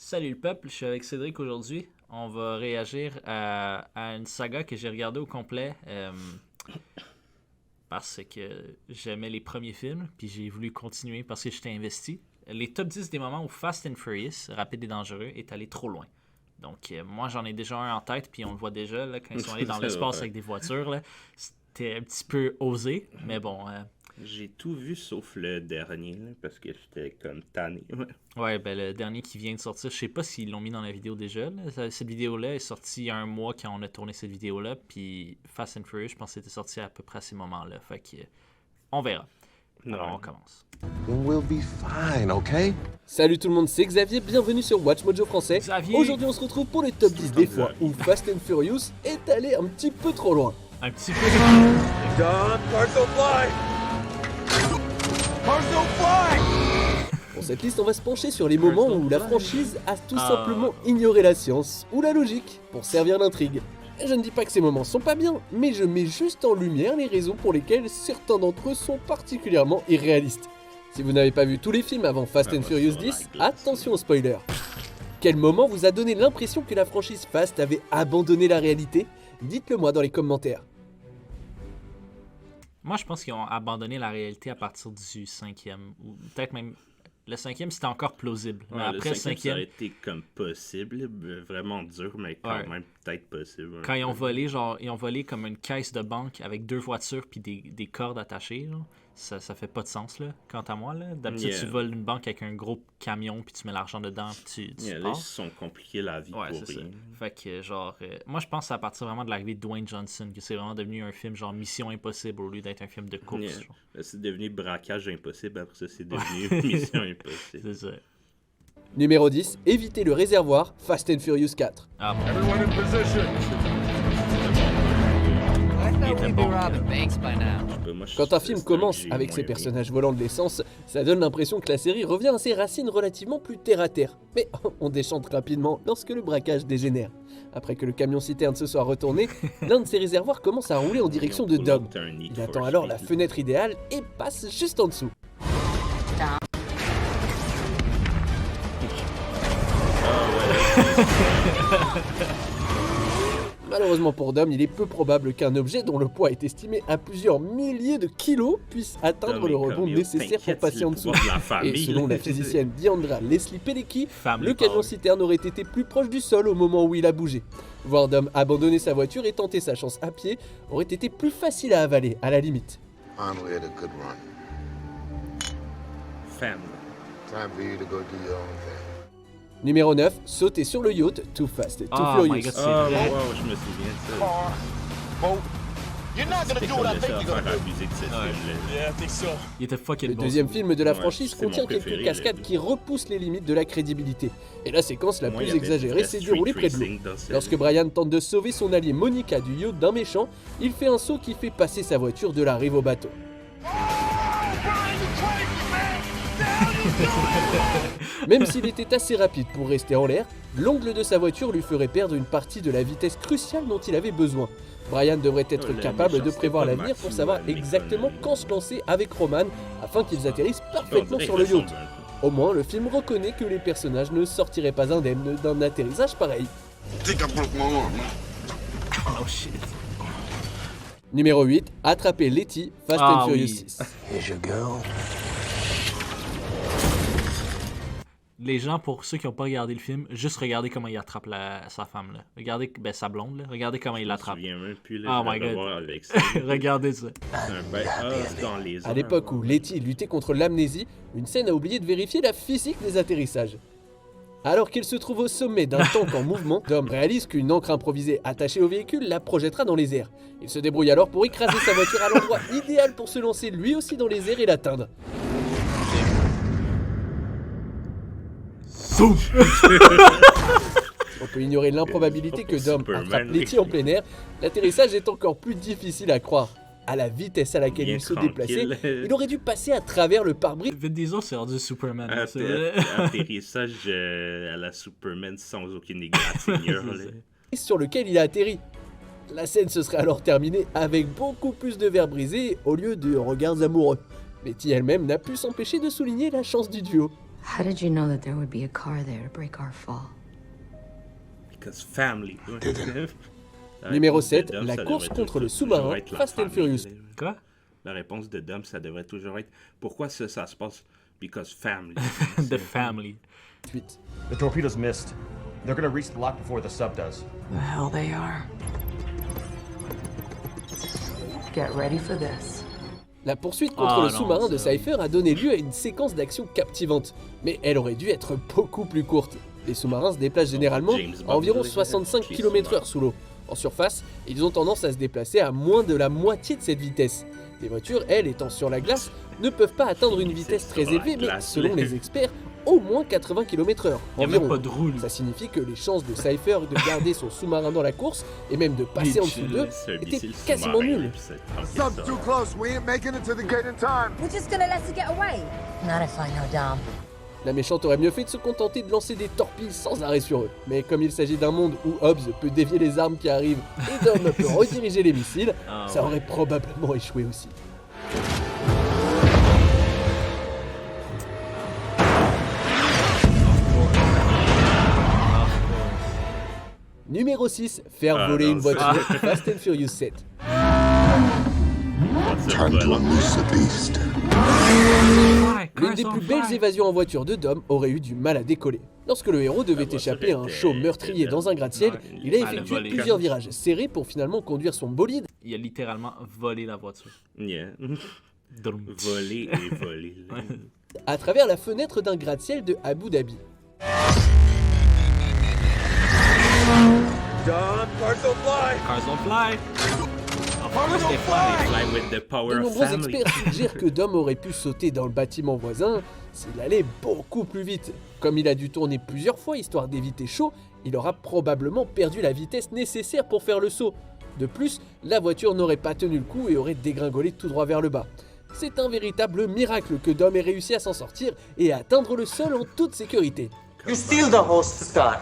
Salut le peuple, je suis avec Cédric aujourd'hui. On va réagir à une saga que j'ai regardée au complet parce que j'aimais les premiers films, puis j'ai voulu continuer parce que j'étais investi. Les top 10 des moments où Fast and Furious, Rapide et Dangereux, est allé trop loin. Donc moi j'en ai déjà un en tête, puis on le voit déjà, là, quand ils sont allés dans l'espace avec des voitures, là, c'était un petit peu osé, mais bon... J'ai tout vu sauf le dernier, là, parce que j'étais comme tanné. Ouais, ben le dernier qui vient de sortir, je sais pas s'ils l'ont mis dans la vidéo déjà. Là. Cette vidéo-là est sortie il y a un mois quand on a tourné cette vidéo-là. Puis Fast and Furious, je pense que c'était sorti à peu près à ces moments-là. Fait que on verra. Alors on commence. We'll be fine, okay? Salut tout le monde, c'est Xavier, bienvenue sur Watch Mojo français. Xavier. Aujourd'hui on se retrouve pour le top 10 des fois où Fast and Furious est allé un petit peu trop loin. Un petit peu. Pour cette liste, on va se pencher sur les moments où la franchise a tout simplement ignoré la science ou la logique pour servir l'intrigue. Et je ne dis pas que ces moments sont pas bien, mais je mets juste en lumière les raisons pour lesquelles certains d'entre eux sont particulièrement irréalistes. Si vous n'avez pas vu tous les films avant Fast and Furious 10, attention aux spoilers. Quel moment vous a donné l'impression que la franchise Fast avait abandonné la réalité? Dites-le moi dans les commentaires. Moi, je pense qu'ils ont abandonné la réalité à partir du cinquième. Ou peut-être même... Le cinquième, c'était encore plausible. Mais après le le cinquième, ça cinquième... aurait été comme possible, vraiment dur, mais quand même peut-être possible. Quand ils ont volé, genre, ils ont volé comme une caisse de banque avec 2 voitures puis des cordes attachées, genre. Ça fait pas de sens, là, quant à moi, là. D'habitude, tu voles une banque avec un gros camion puis tu mets l'argent dedans puis tu Là, pars. ils se sont compliqués la vie pour rien. Ça. Fait que, genre, moi, je pense que c'est à partir vraiment de l'arrivée de Dwayne Johnson que c'est vraiment devenu un film, genre, Mission Impossible au lieu d'être un film de course. Genre. Là, c'est devenu braquage impossible, après ça, c'est devenu mission impossible. C'est ça. Numéro 10, évitez le réservoir, Fast and Furious 4. Ah bon. Everyone in position. Quand un film commence avec ses personnages volant de l'essence, ça donne l'impression que la série revient à ses racines relativement plus terre-à-terre. Mais on déchante rapidement lorsque le braquage dégénère. Après que le camion-citerne se soit retourné, l'un de ses réservoirs commence à rouler en direction de Dom. Il attend alors la fenêtre idéale et passe juste en dessous. Malheureusement pour Dom, il est peu probable qu'un objet dont le poids est estimé à plusieurs milliers de kilos puisse atteindre le rebond nécessaire pour passer en dessous. Et selon la physicienne Diandra Leslie Pelecki, le camion-citerne aurait été plus proche du sol au moment où il a bougé. Voir Dom abandonner sa voiture et tenter sa chance à pied aurait été plus facile à avaler, à la limite. Finally had a good run. Family. Time for you to go do your own thing. Numéro 9, sauter sur le yacht Too Fast and Too Oh Furious. my God, c'est Oh, vrai. wow, je me souviens de ça. Car, boat. You're not gonna C'était do comme what I le think seul you're à faire gonna do. abuser de ce film-là. Yeah, I think so. Il était fucking Le bon. deuxième film de la Ouais, franchise c'est mon contient quelques préféré, cascades le qui repoussent les limites de la crédibilité. Et la séquence la Moi, plus il y avait exagérée du s'est street déroulée près de l'eau. racing dans ce- Lorsque Brian tente de sauver son allié Monica du yacht d'un méchant, il fait un saut qui fait passer sa voiture de la rive au bateau. Même s'il était assez rapide pour rester en l'air, l'angle de sa voiture lui ferait perdre une partie de la vitesse cruciale dont il avait besoin. Brian devrait être Le capable méchant, de c'était prévoir pas l'avenir pour Matthew, savoir mais exactement comme- quand se lancer avec Roman afin qu'ils atterrissent On parfaitement dirait sur que le son yacht. d'un coup. Au moins, le film reconnaît que les personnages ne sortiraient pas indemnes d'un atterrissage pareil. I think I broke my arm, man. Oh shit. Numéro 8, attraper Letty, Fast Ah and Furious oui. 6. Here's your girl. Les gens, pour ceux qui n'ont pas regardé le film, juste regardez comment il attrape sa femme, là. Regardez, sa blonde, là. Regardez comment il Je me l'attrape. souviens même plus, là, Oh je vais my God. revoir avec ça. Regardez ça. C'est un bail- c'est dans les À airs. l'époque où Letty luttait contre l'amnésie, une scène a oublié de vérifier la physique des atterrissages. Alors qu'il se trouve au sommet d'un tank en mouvement, Dom réalise qu'une encre improvisée attachée au véhicule la projettera dans les airs. Il se débrouille alors pour écraser sa voiture à l'endroit idéal pour se lancer lui aussi dans les airs et l'atteindre. On peut ignorer l'improbabilité que Dom Superman, attrape Letty en plein air, l'atterrissage est encore plus difficile à croire. À la vitesse à laquelle Bien il se tranquille. déplaçait, il aurait dû passer à travers le pare-brise Vin Diesel, c'est rendu Superman. là, c'est vrai. Atterrissage à la Superman sans aucune égratignure. là. sur lequel il a atterri. La scène se serait alors terminée avec beaucoup plus de verres brisés au lieu de regards amoureux. Letty elle-même n'a pu s'empêcher de souligner la chance du duo. How did you know that there would be a car there to break our fall? Because family. Numéro 7, la course contre le sous-marin Fast and Furious. Quoi? La réponse de Dom, ça devrait toujours être pourquoi ça se passe? Because family. The family. 8. The torpedo's missed. They're gonna reach the lock before the sub does. The hell they are. Get ready for this. La poursuite contre le non, sous-marin de ça- Cypher a donné lieu à une séquence d'action captivante, mais elle aurait dû être beaucoup plus courte. Les sous-marins se déplacent généralement James à environ Bond, 65 les km/h sous-marins. sous l'eau. En surface, ils ont tendance à se déplacer à moins de la moitié de cette vitesse. Les voitures, elles, étant sur la glace, ne peuvent pas atteindre une vitesse très sur la élevée, mais glace. selon les experts, au moins 80 km/h. Il n'y a même Environ. pas de roue. Ça signifie que les chances de Cypher de garder son sous-marin dans la course, et même de passer en dessous d'eux, C'est un étaient missile quasiment sous-marin, nulles. puis c'est tant que Sub's ça. too close. We ain't making it to the gate in time. We're just gonna let her get away. Not if I know Dom. La méchante aurait mieux fait de se contenter de lancer des torpilles sans arrêt sur eux. Mais comme il s'agit d'un monde où Hobbs peut dévier les armes qui arrivent et Dom peut rediriger les missiles, Ah, ça ouais. aurait probablement échoué aussi. Numéro 6, faire Ah, voler non, une ça- voiture, Fast and Furious 7. Time to unleash the beast. L'une des plus belles évasions en voiture de Dom aurait eu du mal à décoller. Lorsque le héros devait voiture échapper à un était- show meurtrier dans un gratte-ciel, Ouais, il a elle a effectué volé. plusieurs virages serrés pour finalement conduire son bolide Il a littéralement volé la voiture. Yeah. Drum. Voler et voler. là. à travers la fenêtre d'un gratte-ciel de Abu Dhabi. Cars don't fly. Of course they fly. Fly with the De power of nombreux family. experts suggèrent que Dom aurait pu sauter dans le bâtiment voisin s'il allait beaucoup plus vite. Comme il a dû tourner plusieurs fois histoire d'éviter chaud, il aura probablement perdu la vitesse nécessaire pour faire le saut. De plus, la voiture n'aurait pas tenu le coup et aurait dégringolé tout droit vers le bas. C'est un véritable miracle que Dom ait réussi à s'en sortir et à atteindre le sol en toute sécurité. You steal the host's car.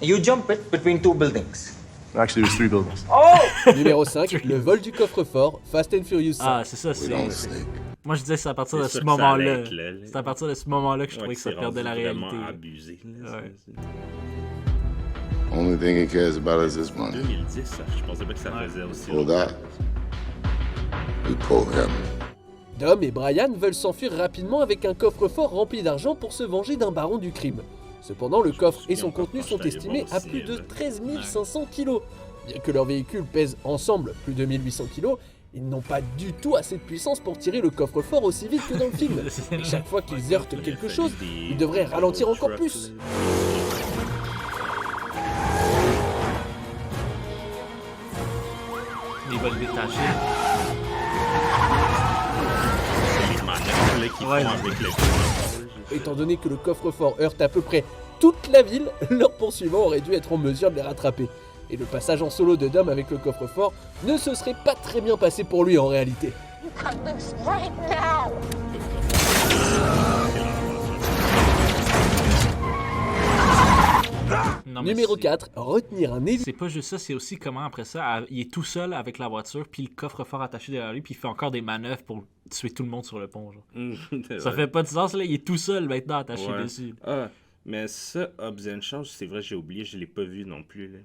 You jump it between two buildings. Actually, there's 3 buildings. Oh! Numéro 5, le vol du coffre-fort, Fast and Furious 5. Ah, c'est ça, We don't c'est. sneak. Moi, je disais que c'est à partir de C'est ce sûr que ça allait moment-là. être là, là. C'est à partir de ce moment-là que je Ouais, trouvais que ça c'est perdait la rendu réalité. vraiment abusé. Là, Ouais. Only thing he cares about is his money. 2010, ça, je pensais pas que ça Ouais. faisait aussi Pull longtemps. that. We pull him. Dom et Brian veulent s'enfuir rapidement avec un coffre-fort rempli d'argent pour se venger d'un baron du crime. Cependant, le coffre et son contenu sont estimés à plus de 13 500 kilos. Bien que leurs véhicules pèsent ensemble plus de 1800 kilos, ils n'ont pas du tout assez de puissance pour tirer le coffre-fort aussi vite que dans le film. Et chaque fois qu'ils heurtent quelque chose, ils devraient ralentir encore plus. Les vols détachés. Les manœuvres là, qu'ils Ouais. font avec le Étant donné que le coffre-fort heurte à peu près toute la ville, leurs poursuivants auraient dû être en mesure de les rattraper. Et le passage en solo de Dom avec le coffre-fort ne se serait pas très bien passé pour lui en réalité. Non, mais Numéro c'est- 4, retenir un hélice. C'est pas juste ça, c'est aussi comment après ça, il est tout seul avec la voiture, puis le coffre-fort attaché derrière lui, puis il fait encore des manœuvres pour tuer tout le monde sur le pont. Genre. Ça fait pas de sens, là, il est tout seul maintenant attaché Ouais. dessus. Ah, mais ça, Hobbs and Shaw, c'est vrai, j'ai oublié, je l'ai pas vu non plus. Là.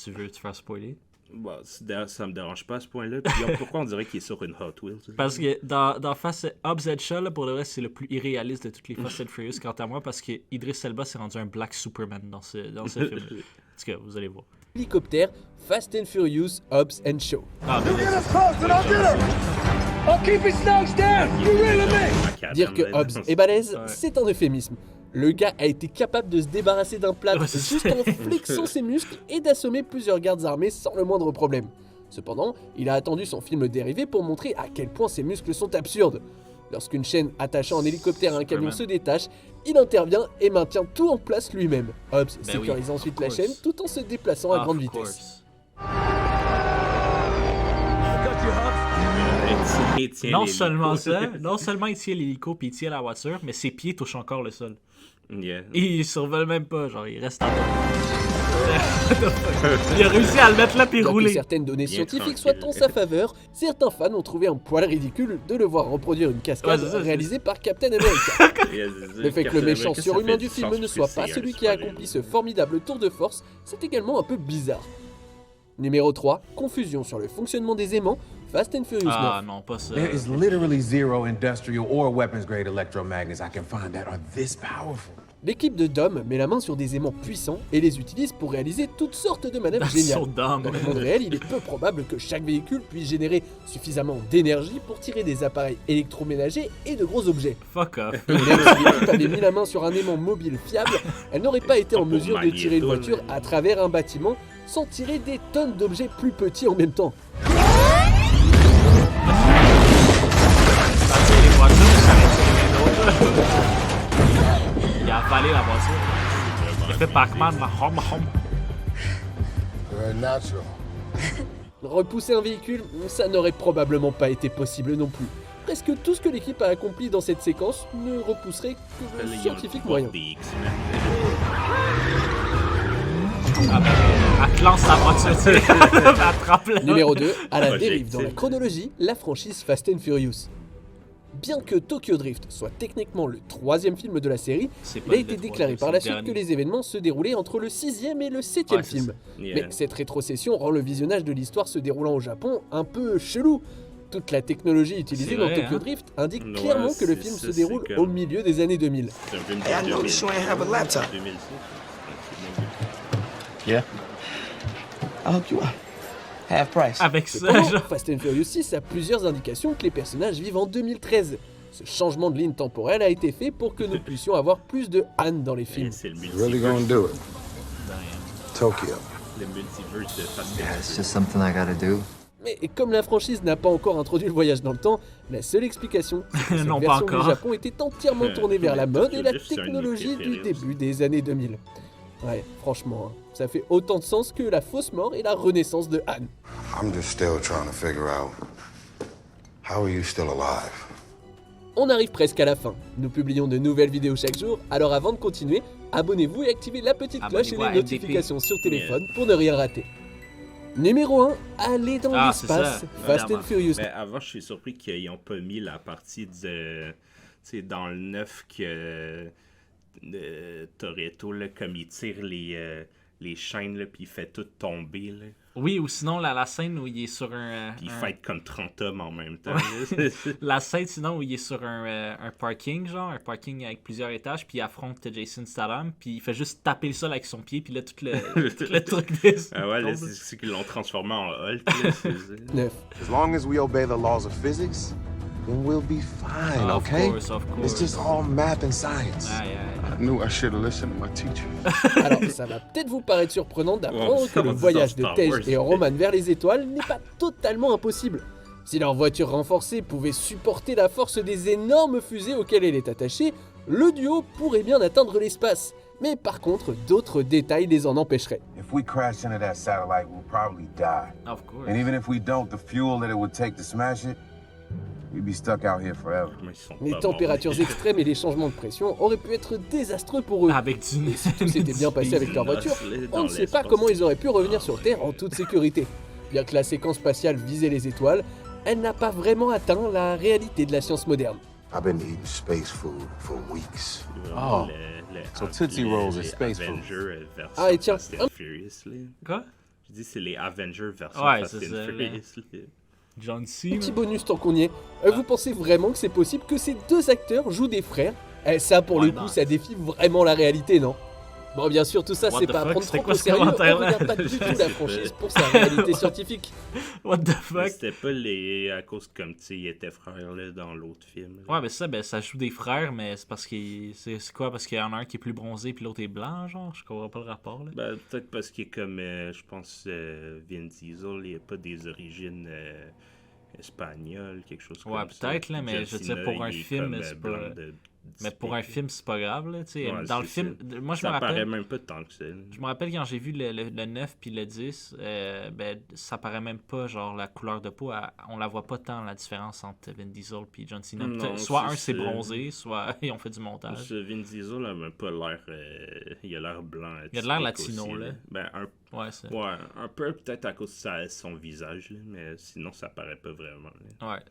Tu veux te faire spoiler? Bon, ça me dérange pas à ce point-là. Puis pourquoi on dirait qu'il est sur une Hot Wheels? Là? Parce que dans Fast Hobbs and Shaw, là, pour le reste, c'est le plus irréaliste de toutes les Fast and Furious, quant à moi, parce que Idris Elba s'est rendu un Black Superman dans ce film. En tout cas, vous allez voir. Hélicoptère, Fast and Furious, Hobbs and Shaw. Ah, ben, Dire que Hobbs est balèze, Ouais. c'est un euphémisme. Le gars a été capable de se débarrasser d'un plâtre Ouais, c'est juste ça. en flexant ses muscles et d'assommer plusieurs gardes armés sans le moindre problème. Cependant, il a attendu son film dérivé pour montrer à quel point ses muscles sont absurdes. Lorsqu'une chaîne attachant un hélicoptère à un camion Superman. se détache, il intervient et maintient tout en place lui-même. Hobbs Ben sécurise oui, ensuite of la course. chaîne tout en se déplaçant à Of grande vitesse. course. Non seulement ça, non seulement il tient l'hélico puis il tient la voiture, mais ses pieds touchent encore le sol. Yeah. Et il survole même pas, genre il reste en bas. Il a réussi à le mettre là puis Bien que rouler. certaines données Bien scientifiques soient tranquille. en sa faveur, certains fans ont trouvé un poil ridicule de le voir reproduire une cascade Ouais, c'est ça, réalisée par Captain America. Le Le fait que le méchant surhumain du film ne soit pas celui qui a accompli ce formidable tour de force, c'est également un peu bizarre. Numéro 3, confusion sur le fonctionnement des aimants, Fast and Furious 9. Ah non, pas ça. There is literally zero industrial or weapons-grade electromagnets I can find that are this powerful. L'équipe de Dom met la main sur des aimants puissants et les utilise pour réaliser toutes sortes de manœuvres Ils sont géniales. dumb. Dans le monde réel, il est peu probable que chaque véhicule puisse générer suffisamment d'énergie pour tirer des appareils électroménagers et de gros objets. Fuck off. Et même si l'équipe avait mis la main sur un aimant mobile fiable, elle n'aurait pas été en Pour mesure de manier tirer une tout, voiture mais- à travers un bâtiment sans tirer des tonnes d'objets plus petits en même temps. Les voitures, ça aurait tiré les autres. Il a avalé la voiture. Il a fait Pac-Man, là. Hom, hom. Very natural. Repousser un véhicule, ça n'aurait probablement pas été possible non plus. Presque tout ce que l'équipe a accompli dans cette séquence ne repousserait que le scientifique moyen. Elle lance sa voiture, tu sais. Elle attrape-la. Numéro 2, à la Projectile. dérive dans la chronologie, la franchise Fast and Furious. Bien que Tokyo Drift soit techniquement le 3e film de la série, C'est il pas a été le déclaré troisième, par la c'est le suite que dernier. les événements se déroulaient entre le 6e et le 7e Ouais, c'est film. ça. Mais cette rétrocession rend le visionnage de l'histoire se déroulant au Japon un peu chelou. Toute la technologie utilisée C'est dans vrai, Tokyo hein. Drift indique Ouais, clairement que le c'est film ça, se c'est déroule comme- au milieu des années 2000. C'est un film de Hey, I noticed you ain't have a laptop. 2006. Yeah? I'll hook you up. Half price. Avec ça, Cependant, genre. Fast and Furious 6 a plusieurs indications que les personnages vivent en 2013. Ce changement de ligne temporelle a été fait pour que nous puissions avoir plus de Han dans les films. Et c'est le Really gonna multiverse. do it? Tokyo. Le multiverse de Fast and Yeah, it's Furious. just something I gotta do. Mais comme la franchise n'a pas encore introduit le voyage dans le temps, la seule explication, c'est que cette Non, pas version encore. du Japon était entièrement tournée vers la mode et la Tokyo Drift, c'est un de mes technologie du préférés début des années 2000. Ouais, franchement, hein, ça fait autant de sens que la fausse mort et la renaissance de Han. I'm just still trying to figure out how are you still alive? On arrive presque à la fin. Nous publions de nouvelles vidéos chaque jour, alors avant de continuer, abonnez-vous et activez la petite cloche et Abonnez-vous à les MDP. notifications sur téléphone pour ne rien rater. Numéro 1, aller dans Ah, c'est l'espace, ça. Fast Vraiment. and Furious. Mais avant, je suis surpris qu'ils n'ont pas mis la partie de. Tu sais, dans le 9 que. Toretto, là, comme il tire les chaînes, là, puis il fait tout tomber, là. Oui, ou sinon, la scène où il est sur un... Puis il un- fight comme 30 hommes en même temps. La scène, sinon, où il est sur un parking, genre, un parking avec plusieurs étages, puis il affronte Jason Statham, puis il fait juste taper le sol avec son pied, puis là, tout le truc descend. Ah ouais, là, tombe. c'est qu'ils l'ont transformé en Hulk, là, c'est- 9. As long as we obey the laws of physics, then we'll be fine, Of okay? course, of course. It's just all math and science. Aïe, aïe. I knew I should have listened to my teacher. Alors, ça va peut-être vous paraître surprenant d'apprendre Ouais, que le on dit voyage dans de Star Tej Wars. et Roman vers les étoiles n'est pas totalement impossible. Si leur voiture renforcée pouvait supporter la force des énormes fusées auxquelles elle est attachée, le duo pourrait bien atteindre l'espace. Mais par contre, d'autres détails les en empêcheraient. If we crash into that satellite, we'll probably die. Of course. And even if we don't, the fuel that it would take to smash it, we'd be stuck out here forever. Mais ils sont Les pas températures bons. extrêmes et les changements de pression auraient pu être désastreux pour eux. Avec du... Et si tout s'était bien passé avec leur voiture, on ne sait pas comment ils auraient pu revenir sur Terre en toute sécurité. Bien que la séquence spatiale visait les étoiles, elle n'a pas vraiment atteint la réalité de la science moderne. I've been eating space food for weeks. Oh. So Tootsie Rolls is les space food. Avengers version Ah, et tiens, Fast and Furious, là. Quoi? Je dis, c'est les Avengers version Ouais, Fast c'est and ça, Furious, là. John Cena. Petit bonus tant qu'on y est, vous pensez vraiment que c'est possible que ces deux acteurs jouent des frères Ça pour le Why coup, not? ça défie vraiment la réalité, non? Bon, bien sûr, tout ça, What c'est the pas à fuck? prendre C'était trop quoi au ce sérieux, on commentaire-là? regarde pas du tout la franchise pour sa réalité scientifique. What the Mais fuck? c'était pas à cause comme, tu sais, ils étaient frères, là, dans l'autre film. là. Ouais, mais ça, ça joue des frères, mais c'est parce qu'il... C'est quoi? Parce qu'il y en a un qui est plus bronzé puis l'autre est blanc, genre? Je comprends pas le rapport, là. Ben, peut-être parce qu'il est comme, je pense, Vin Diesel, il a pas des origines espagnoles, quelque chose Ouais, comme ça. peut-être, là, mais John je veux dire, Cena, pour un il est film, comme, c'est blanc pas... de Mais pour un film, c'est pas grave, là, tu sais. Ouais, dans le c'est film, moi, je me ça rappelle... paraît même pas tant que ça. Je me rappelle quand j'ai vu le 9 puis le 10, ben, ça paraît même pas, genre, la couleur de peau, on la voit pas tant, la différence entre Vin Diesel puis John Cena. Non, Soit c'est c'est bronzé, soit ils ont fait du montage. Vin Diesel a même pas l'air... il a l'air blanc. Il a de l'air latino, aussi, là. Ben, un peu peut-être à cause de son visage, là, mais sinon, ça paraît pas vraiment. Là. Ouais.